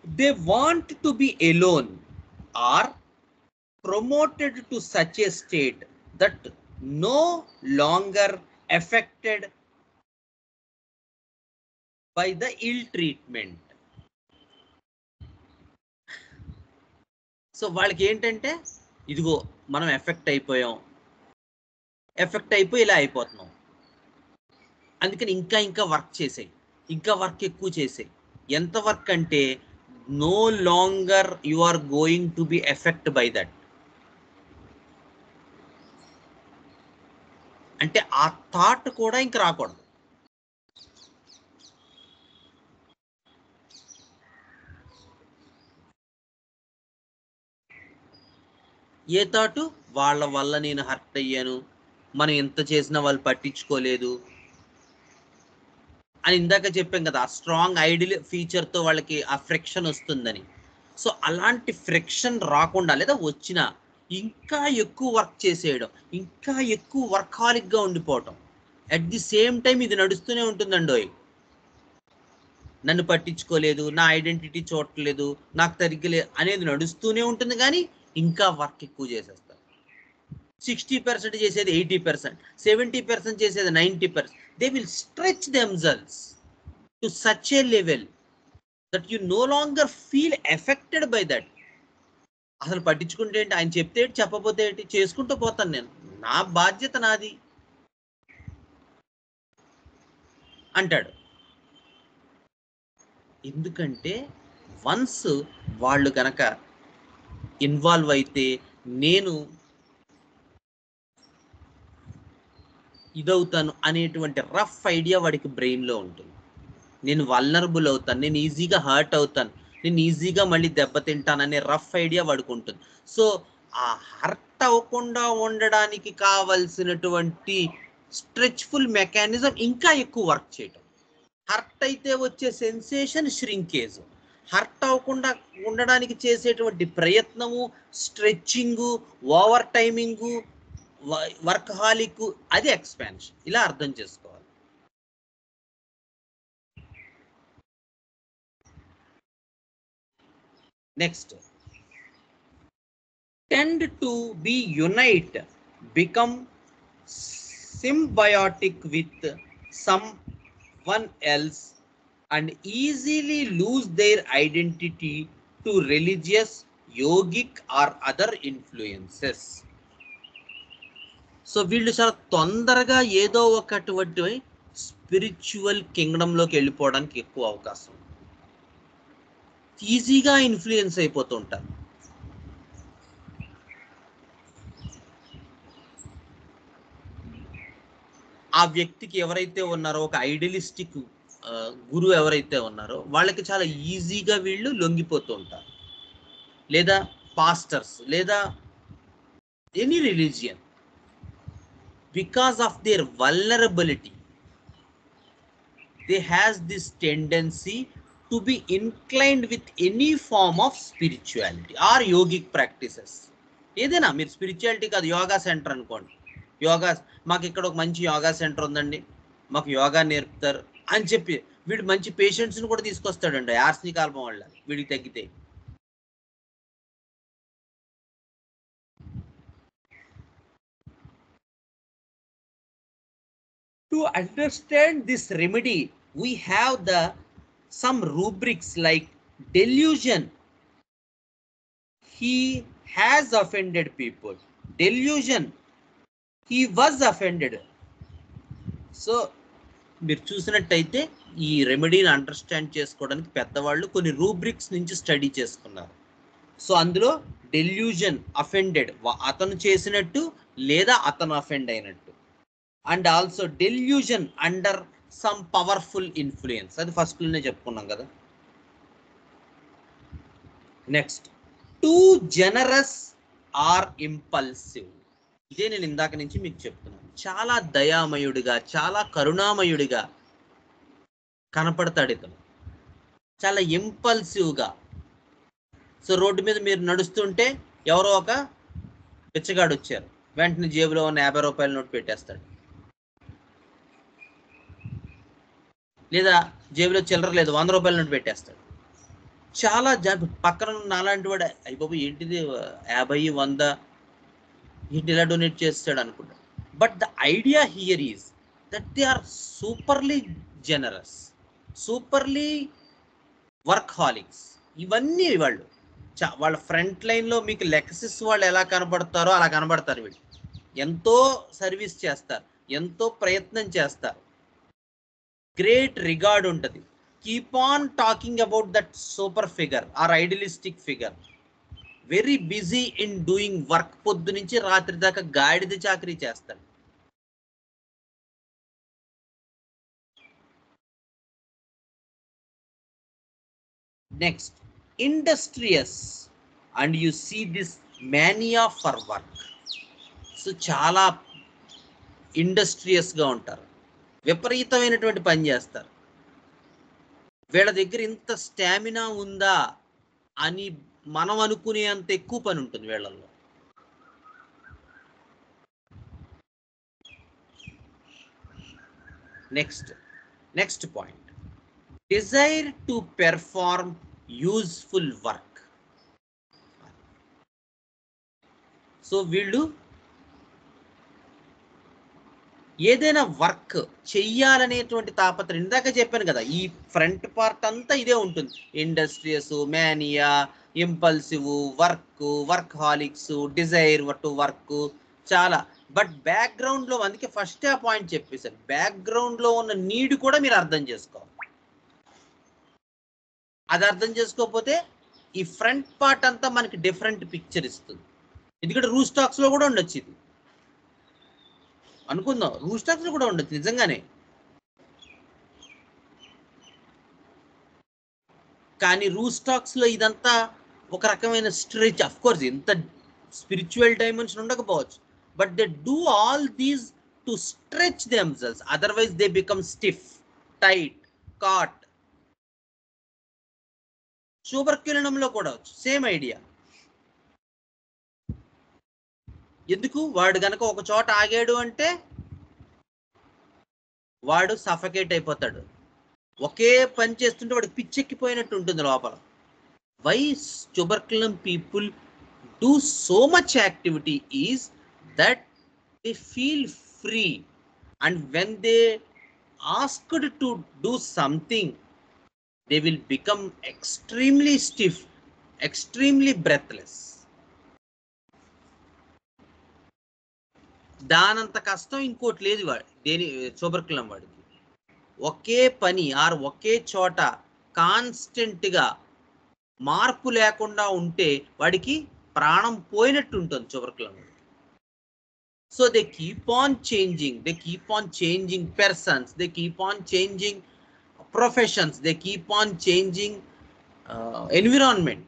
They want to be alone or promoted to such a state that no longer affected by the ill treatment. So వాళ్ళకి ఏంటంటే, ఇదిగో మనం effect అయిపోయి ఇలా అయిపోతున్నాం, అందుకని ఇంకా work చేసేయి, ఇంకా వర్క్ ఎక్కువ చేసేయి. ఎంత వర్క్ అంటే no longer you are going to be effect by that. అంటే ఆ థాట్ కూడా ఇంక రాకూడదు. ఏ థాటు? వాళ్ళ వల్ల నేను హర్ట్ అయ్యాను, మనం ఎంత చేసినా వాళ్ళు పట్టించుకోలేదు అని ఇందాక చెప్పాం కదా, ఆ స్ట్రాంగ్ ఐడియల్ ఫీచర్తో వాళ్ళకి ఆ ఫ్రిక్షన్ వస్తుందని. సో అలాంటి ఫ్రిక్షన్ రాకుండా, లేదా వచ్చినా ఇంకా ఎక్కువ వర్క్ చేసేయడం, ఇంకా ఎక్కువ వర్కాలిక్గా ఉండిపోవటం, అట్ ది సేమ్ టైం ఇది నడుస్తూనే ఉంటుందండోయ్. నన్ను పట్టించుకోలేదు, నా ఐడెంటిటీ చూడట్లేదు, నాకు తరిగలే అనేది నడుస్తూనే ఉంటుంది, కానీ ఇంకా వర్క్ ఎక్కువ చేసేస్తారు. 60% చేసేది 80%, 70% చేసేది 90%. They will stretch themselves to such a level that you know longer feel affected by that. అసలు పట్టించుకుంటే ఏంటి, ఆయన చెప్తే ఏంటి, చెప్పబోతే ఏంటి, చేసుకుంటూ పోతాను నేను, నా బాధ్యత నాది అంటాడు. ఎందుకంటే వన్స్ వాళ్ళు కనుక ఇన్వాల్వ్ అయితే, నేను ఇదవుతాను అనేటువంటి రఫ్ ఐడియా వాడికి బ్రెయిన్లో ఉంటుంది. నేను వల్నరబుల్ అవుతాను, నేను ఈజీగా హర్ట్ అవుతాను, నేను ఈజీగా మళ్ళీ దెబ్బతింటాననే రఫ్ ఐడియా వాడికి ఉంటుంది. సో ఆ హర్ట్ అవ్వకుండా ఉండడానికి కావలసినటువంటి స్ట్రెచ్ఫుల్ మెకానిజం ఇంకా ఎక్కువ వర్క్ చేయటం. హర్ట్ అయితే వచ్చే సెన్సేషన్ ష్రింకేజ్, హర్ట్ అవ్వకుండా ఉండడానికి చేసేటువంటి ప్రయత్నము, స్ట్రెచ్చింగు, ఓవర్ టైమింగు, వర్క్హాలిక్, అది ఎక్స్పాన్షన్. ఇలా అర్థం చేసుకోవాలి. Next, tend to be unite, become symbiotic with someone else and easily lose their identity to religious, yogic or other influences. So వీళ్ళు చాలా తొందరగా ఏదో ఒకటువంటి స్పిరిచువల్ కింగ్డమ్లోకి వెళ్ళిపోవడానికి ఎక్కువ అవకాశం, ఈజీగా ఇన్ఫ్లుయెన్స్ అయిపోతుంటారు. ఆ వ్యక్తికి ఎవరైతే ఉన్నారో, ఒక ఐడియలిస్టిక్ గురువు ఎవరైతే ఉన్నారో వాళ్ళకి చాలా ఈజీగా వీళ్ళు లొంగిపోతూ ఉంటారు. లేదా పాస్టర్స్, లేదా any religion, because of their vulnerability they has this tendency to be inclined with any form of spirituality or yogic practices. ఏదైనా, మీరు స్పిరిచువాలిటీ కాదు, యోగా సెంటర్ అనుకోండి, యోగా, మాకు ఇక్కడ ఒక మంచి యోగా సెంటర్ ఉందండి, మాకు యోగా నేర్పుతారు అని చెప్పి వీడు మంచి పేషెంట్స్ని కూడా తీసుకొస్తాడండి, ఆర్స్నిక్ ఆల్బం వల్ల వీడికి తగ్గితే. To understand this remedy we have some rubrics like delusion. He has offended people. Delusion, he was offended. So మీరు చూసినట్టయితే ఈ రెమెడీని అండర్స్టాండ్ చేసుకోవడానికి పెద్దవాళ్ళు కొన్ని రూబ్రిక్స్ నుంచి స్టడీ చేసుకున్నారు. సో అందులో డెల్యూజన్, అఫెండెడ్, అతను చేసినట్టు లేదా అతను అఫెండ్ అయినట్టు, and also delusion under some powerful influence, అది ఫస్ట్లోనే చెప్పుకున్నాం కదా. Next, too generous or impulsive. ఇదే నేను ఇందాక నుంచి మీకు చెప్తున్నాను. చాలా దయామయుడిగా, చాలా కరుణామయుడిగా కనపడతాడు ఇతను, చాలా ఇంపల్సివ్గా. సో రోడ్డు మీద మీరు నడుస్తుంటే ఎవరో ఒక బిచ్చగాడు వచ్చారు, వెంటనే జేబులో ఉన్న 50 రూపాయల నోట్ పెట్టేస్తాడు, లేదా జేబులో చిల్లర లేదు 100 రూపాయల నోట్ పెట్టేస్తాడు. చాలా పక్కన నాలాంటి వాడు, అయ్యి బాబు ఏంటిది 50, 100 ఏంటి ఇలా డొనేట్ చేస్తాడు అనుకుంటాడు. But the idea here is that they are superly generous, superly workaholics. ఇవన్నీ వాళ్ళు వాళ్ళ ఫ్రంట్ లైన్లో మీకు లెక్సిస్ వాళ్ళు ఎలా కనబడతారో అలా కనబడతారు. వీళ్ళు ఎంతో సర్వీస్ చేస్తారు, ఎంతో ప్రయత్నం చేస్తారు, గ్రేట్ రిగార్డ్ ఉంటుంది. keep on talking about that super figure or idealistic figure, very busy in doing work, పొద్దు నుంచి రాత్రి దాకా గాడిద చాకరీ చేస్తాడు. Next industrious, and you see this mania for work. So చాలా ఇండస్ట్రియస్గా ఉంటారు, విపరీతమైనటువంటి పని చేస్తారు. వీళ్ళ దగ్గర ఇంత స్టామినా ఉందా అని మనం అనుకునేంత ఎక్కువ పని ఉంటుంది వీళ్ళల్లో. Next point, desire to perform useful work. So వీళ్ళు ఏదైనా వర్క్ చెయ్యాలనేటువంటి తాపత్రయం, ఇందాక చెప్పాను కదా, ఈ ఫ్రంట్ పార్ట్ అంతా ఇదే ఉంటుంది. Industrious, mania, impulsive, work హాలిక్స్, desire to work, చాలా. బట్ బ్యాక్గ్రౌండ్లో, అందుకే ఫస్ట్ ఆ పాయింట్ చెప్పేశారు, బ్యాక్గ్రౌండ్లో ఉన్న నీడ్ కూడా మీరు అర్థం చేసుకోవాలి. అది అర్థం చేసుకోకపోతే ఈ ఫ్రంట్ పార్ట్ అంతా మనకి డిఫరెంట్ పిక్చర్ ఇస్తుంది. ఎందుకంటే రూస్టాక్స్లో కూడా ఉండొచ్చు, ఇది అనుకుందాం, రూస్టాక్స్లో కూడా ఉండొచ్చు నిజంగానే. కానీ రూస్టాక్స్లో ఇదంతా ఒక రకమైన స్ట్రెచ్. అఫ్ కోర్స్ ఇంత స్పిరిచువల్ డైమెన్షన్ ఉండకపోవచ్చు, but they do all these to stretch themselves, otherwise they become stiff, tight, caught. శూబర్క్యులనంలో కూడా సేమ్ ఐడియా. ఎందుకు? వాడు గనక ఒక చోట ఆగాడు అంటే వాడు సఫకేట్ అయిపోతాడు. ఒకే పని చేస్తుంటే వాడికి పిచ్చెక్కిపోయినట్టు ఉంటుంది లోపల. Why tuberculum people do so much activity is that they feel free, and when they asked to do something they will become extremely stiff, extremely breathless. దానంత కష్టం ఇంకోటి లేదు దేని ట్యూబర్కులమ్ వాడికి. ఒకే పని ఆర్ ఒకే చోట కాన్స్టెంట్గా మార్పు లేకుండా ఉంటే వాడికి ప్రాణం పోయినట్టు ఉంటుంది tuberculum. So they keep on changing persons, they keep on changing professions, they keep on changing environment.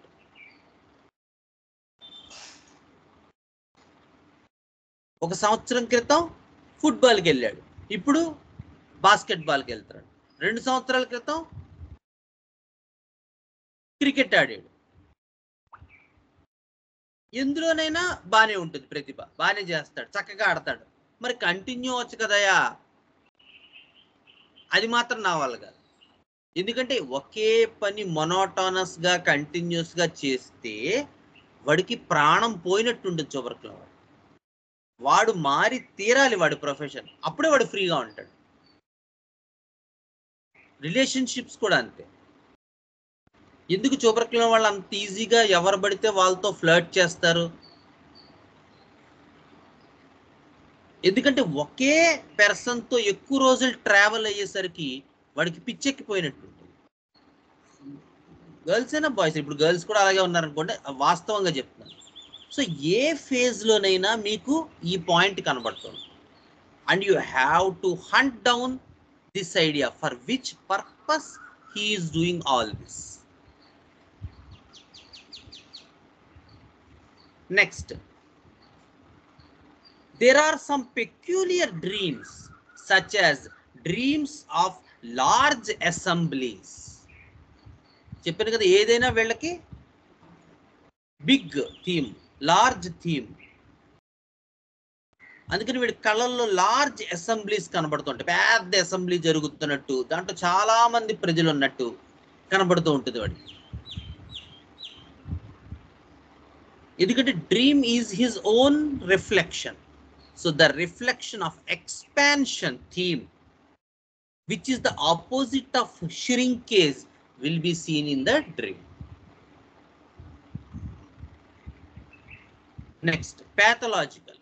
ఒక సంవత్సరం క్రితం ఫుట్బాల్కి వెళ్ళాడు, ఇప్పుడు బాస్కెట్బాల్కి వెళ్తాడు. 2 సంవత్సరాల క్రితం క్రికెట్ ఆడాడు. ఎందులోనైనా బాగానే ఉంటుంది ప్రతిభ, బాగానే చేస్తాడు, చక్కగా ఆడతాడు. మరి కంటిన్యూ అవ్వచ్చు కదయా, అది మాత్రం నా వల్ల కాదు. ఎందుకంటే ఒకే పని మొనోటానస్గా కంటిన్యూస్గా చేస్తే వాడికి ప్రాణం పోయినట్టు ఉంటుంది ట్యూబర్కులమ్. వాడు మారి తీరాలి వాడి ప్రొఫెషన్, అప్పుడే వాడు ఫ్రీగా ఉంటాడు. రిలేషన్షిప్స్ కూడా అంతే. ఎందుకు ట్యూబర్కులమ్ వాళ్ళు అంత ఈజీగా ఎవరు పడితే వాళ్ళతో ఫ్లర్ట్ చేస్తారు? ఎందుకంటే ఒకే పర్సన్తో ఎక్కువ రోజులు ట్రావెల్ అయ్యేసరికి వాడికి పిచ్చెక్కిపోయినట్టు ఉంటుంది. గర్ల్స్ అయినా బాయ్స్, ఇప్పుడు గర్ల్స్ కూడా అలాగే ఉన్నారనుకోండి, వాస్తవంగా చెప్తున్నాను. సో ఏ ఫేజ్లోనైనా మీకు ఈ పాయింట్ కనబడుతుంది, and you have to hunt down this idea for which purpose he is doing all this. Next, there are some peculiar dreams such as dreams of large assemblies. చెప్పాను కదా, ఏదైనా వీళ్ళకి బిగ్ థీమ్, లార్జ్ థీమ్. అందుకని వీడి కళ్ళల్లో large assemblies కనబడుతుంటాయి, పెద్ద assembly జరుగుతున్నట్టు, దాంట్లో చాలా మంది ప్రజలు ఉన్నట్టు కనబడుతూ ఉంటుంది వాడికి. ఎందుకంటే dream is his own reflection. So the reflection of expansion theme, which is the opposite of shrinkage, will be seen in the dream. Next, pathological.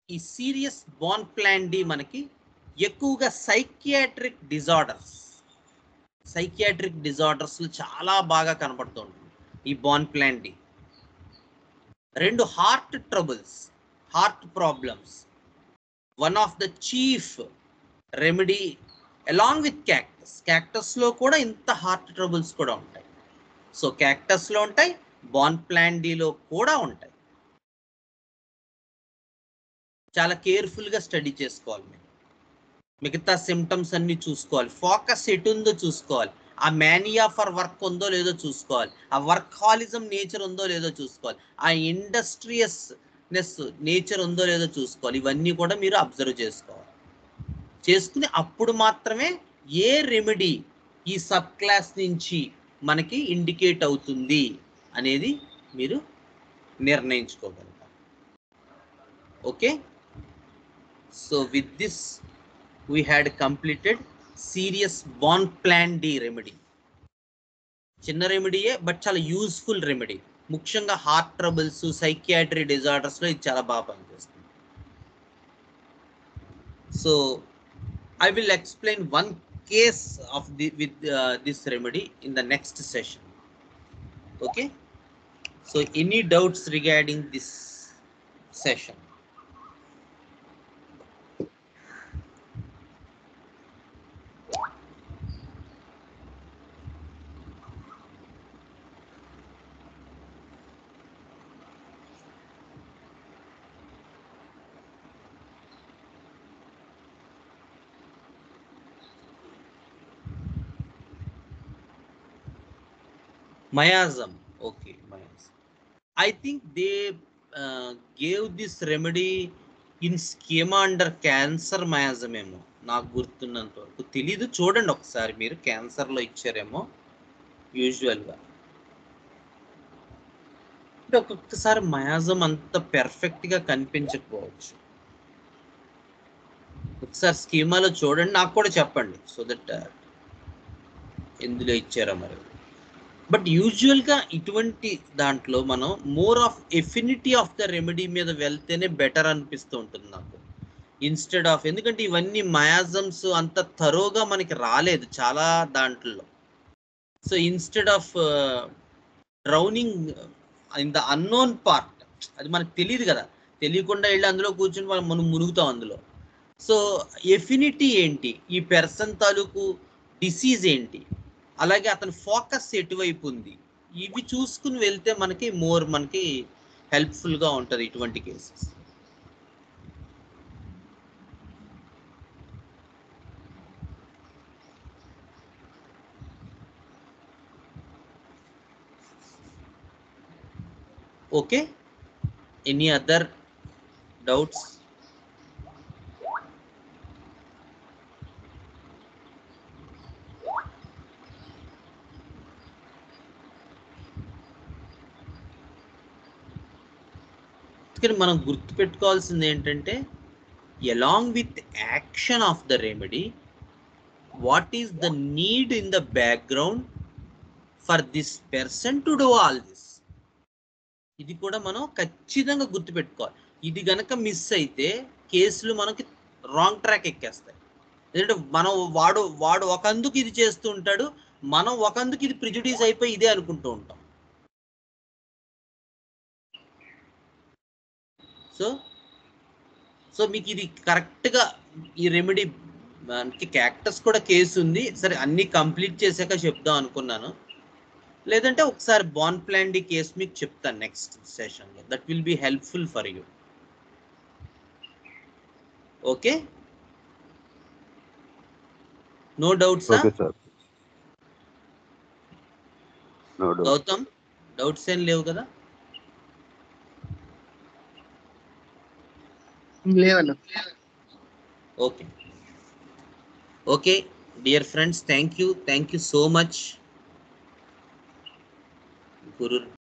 ఈ సీరియస్ బోన్ ప్లాన్ డి మనకి ఎక్కువగా సైకియాట్రిక్ డిజార్డర్స్, సైకియాట్రిక్ డిజార్డర్స్ చాలా బాగా కనబడుతూ ఉంటుంది ఈ బాన్ప్లాన్-డి. 2 heart troubles, heart problems. One of the chief remedy along with cactus. క్యాక్టస్లో కూడా ఇంత హార్ట్ ట్రబుల్స్ కూడా ఉంటాయి. సో క్యాక్టస్లో ఉంటాయి, బాన్ప్లాన్-డిలో కూడా ఉంటాయి. చాలా కేర్ఫుల్గా స్టడీ చేసుకోవాలి మీరు. మిగతా సిమ్టమ్స్ అన్ని చూసుకోవాలి, ఫోకస్ ఎటు ఉందో చూసుకోవాలి, ఆ మేనియా ఫర్ వర్క్ ఉందో లేదో చూసుకోవాలి, ఆ వర్క్హాలిజం నేచర్ ఉందో లేదో చూసుకోవాలి, ఆ ఇండస్ట్రియస్నెస్ నేచర్ ఉందో లేదో చూసుకోవాలి. ఇవన్నీ కూడా మీరు అబ్జర్వ్ చేసుకోవాలి. చేసుకుని అప్పుడు మాత్రమే ఏ రెమెడీ ఈ సబ్ క్లాస్ నుంచి మనకి ఇండికేట్ అవుతుంది అనేది మీరు నిర్ణయించుకోగలుగుతారు. Okay, so with this we had completed serious బాన్ప్లాన్-డి రెమెడీ. చిన్న రెమెడీయే బట్ చాలా యూస్ఫుల్ రెమెడీ. ముఖ్యంగా హార్ట్ ట్రబుల్స్, సైకియాట్రీ డిజార్డర్స్లో ఇది చాలా బాగా పనిచేస్తుంది. So I will explain one case of with this remedy in the next session. Okay, so any doubts regarding this session? Miasm, okay, miasm. I think they gave this remedy in schema under cancer miasm ఏమో, నాకు గుర్తున్నంత వరకు తెలీదు. చూడండి ఒకసారి మీరు, క్యాన్సర్లో ఇచ్చారేమో యూజువల్గా. అంటే ఒక్కొక్కసారి మయాజం అంత పెర్ఫెక్ట్గా కనిపించకపోవచ్చు. ఒకసారి స్కీమాలో చూడండి, నాకు కూడా చెప్పండి, సో దట్ ఎందులో ఇచ్చారో మరి. బట్ యూజువల్గా ఇటువంటి దాంట్లో మనం more of affinity of the remedy మీద వెళ్తేనే బెటర్ అనిపిస్తూ ఉంటుంది నాకు, ఇన్స్టెడ్ ఆఫ్. ఎందుకంటే ఇవన్నీ మయాజమ్స్ అంత థరోగా మనకి రాలేదు చాలా దాంట్లో. So instead of drowning in the unknown part, అది మనకు తెలియదు కదా, తెలియకుండా వెళ్ళి అందులో కూర్చొని మనం మునుగుతాం అందులో. సో ఎఫినిటీ ఏంటి, ఈ పెర్సన్ తాలూకు డిసీజ్ ఏంటి, అలాగే అతని ఫోకస్ ఎటువైపు ఉంది, ఇవి చూసుకుని వెళ్తే మనకి మనకి హెల్ప్ఫుల్గా ఉంటుంది ఇటువంటి cases. Okay, any other doubts? కానీ మనం గుర్తుపెట్టుకోవాల్సింది ఏంటంటే, along with action of the remedy, what is the need in the background for this person to do all this. ఇది కూడా మనం ఖచ్చితంగా గుర్తుపెట్టుకోవాలి. ఇది గనక మిస్ అయితే కేసులు మనకి రాంగ్ ట్రాక్ ఎక్కేస్తాయి. ఎందుకంటే మనం వాడు ఒకందుకు ఇది చేస్తూ ఉంటాడు, మనం ఒకందుకు ఇది ప్రిజుడీస్ అయిపోయి ఇదే అనుకుంటూ ఉంటాం. సో మీకు ఇది కరెక్ట్గా ఈ రెమెడీ, మనకి క్యాక్టస్ కూడా కేసు ఉంది, సరే అన్నీ కంప్లీట్ చేశాక చెప్దాం అనుకున్నాను. లేదంటే ఒకసారి బాన్ప్లాన్-డి కేసు మీకు చెప్తాను నెక్స్ట్ సెషన్లో. That will be helpful for you. Okay, no doubts? Gautam, doubts ఏం లేవు కదా? లేవన్నా. Okay, okay dear friends, thank you so much. Guru